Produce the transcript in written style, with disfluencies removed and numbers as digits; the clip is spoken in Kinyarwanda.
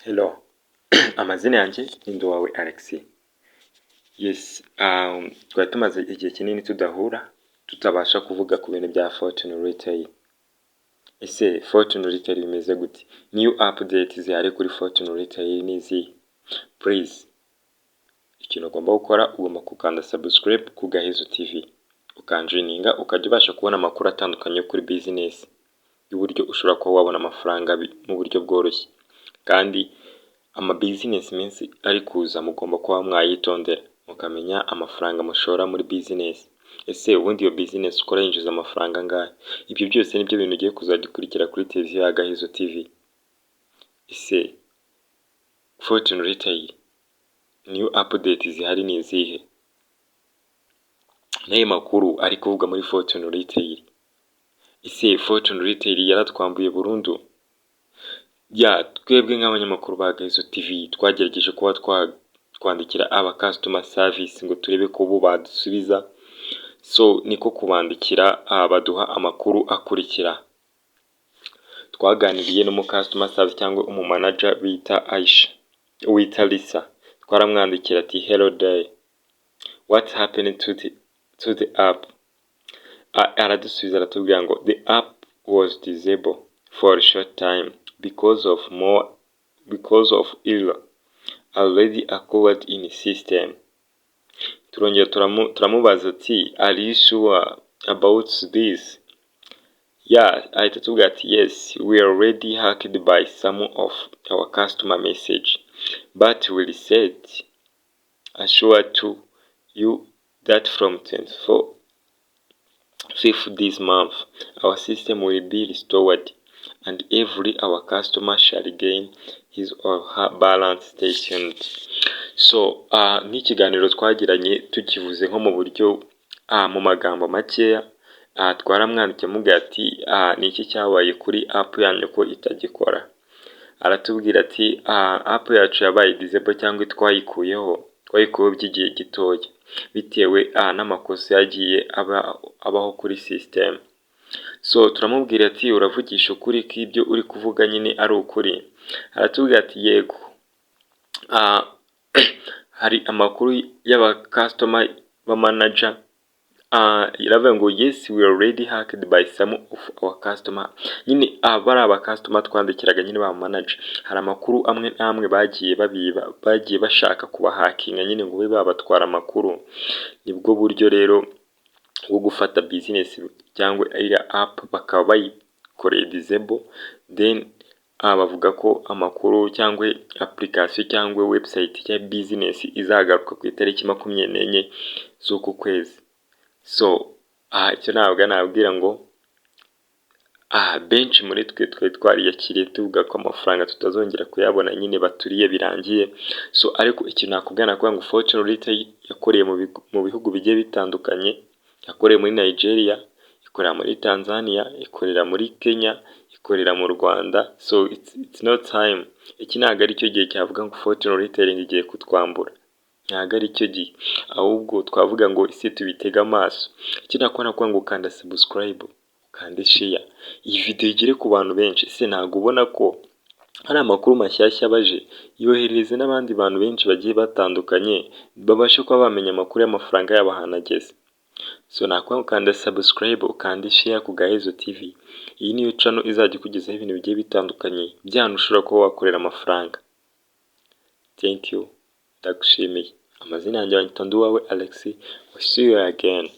Hello, amazina yanjye ni Nduwawe Alexis. Yes, twari tumaze igihe kinini tudahura, tutabasha kuvuga ku bintu bya Fortune Retail. Ese Fortune Retail bimeze gute? New update zihari kuri Fortune Retail ni izihe? Please, ikintu ugomba gukora ugomba gukanda subscribe ku Gahezo TV. Ukanjoininga ukajya ubasha kubona amakuru atandukanye kuri business y'uburyo ushobora kuba wabona amafaranga mu buryo bworoshye. Kandi business menshi ari kuza mugomba kuba mwayitondera mukamenya amafaranga mushora muri business. Ese ubundi iyo business ukora yinjiza amafaranga angahe? Ibyo byose nibyo bintu ugiye kuzagikurikira kuri televiziyo ya Gahezo TV. Ese Fortune Retail new update zihari ni izihe? N'ayo makuru ari kuvuga muri Fortune Retail. Ese Fortune Retail yaratwambuye burundu? Twebwe nk'abanyamakuru ba Gahezo TV twagerageje kuba twandikira aba customer service ngo turebe ko bo badusubiza. So niko kubandikira baduha amakuru akurikira. Twaganiriye no mu customer service cyangwa manager wita Lisa. Twaramwandikira ati hello day, what happened to the app? Aradusubiza aratubwira ngo the app was disabled for a short time because of error already occurred in the system. Turongera turamubaza ati are you sure about this? Ahita atubwira ati yes, we are already hacked by some of our customer message, but we said assure to you that from 24th this month our system will be restored and every our customer shall gain his or her balance statement. So nk'ikiganiro twagiranye tukivuze nko mu buryo mu magambo makeya, twaramwandikiye mubwira ati ni iki cyabaye kuri app yanyu ko itagikora? Aratubwira ati app yacu yabaye disable cyangwa twayikuyeho by'igihe gitoya bitewe n'amakosa yagiye abaho kuri system. So turamubwira ati uravugisha ukuri ko ibyo uri kuvuga nyine ari ukuri? Aratubwira ati yego, hari amakuru y'aba customer manager iravuga ngo yes, we are already hacked by some of our customer. Nyine bari aba customer twandikiraga nyine ba manager, hari amakuru amwe n'amwe bagiye bashaka kubahakinga nyine ngo babe babatwara amakuru. Nibwo buryo rero bwo gufata business cyangwa iriya app bakaba bayikoreye disable, then bavuga ko amakuru cyangwa application cyangwa website ya business izagaruka ku itariki 24 z'uku kwezi. So icyo ntabwo nabwira ngo benshi muri twe twariyakiriye tuvuga ko amafaranga tutazongera kuyabona nyine baturiye birangiye. So ariko ikintu nakubwira ngo Fortune Retail yakoreye mu bihugu bigiye bitandukanye, yakoreye muri Nigeria, ikorera muri Tanzania, ikorera muri Kenya, ikorera mu Rwanda. So it's no time. Iki ntabwo ari cyo gihe cyavuga ngo Fortune Retail igiye kutwambura, ntabwo ari cyo gihe, ahubwo twavuga ngo isi tubitega amaso. Iki nakora ngo ukanda subscribe, ukanda share, iyi video igere ku bantu benshi. Ese ntabwo ubona ko hari amakuru mashyashya baje? Yohereze n'abandi bantu benshi bagiye batandukanye babashe kuba bamenya amakuru y'amafaranga yabo ahanageze. So nakora ukanda subscribe, ukanda share ku Gahezo TV. Iyi niyo channel izajya kugezaho ibintu bigiye bitandukanye by'ahantu ushobora kuba wakorera amafaranga. Thank you. Ndagushimiye. Amazina yanjye Nduwawe Alexis. See you again.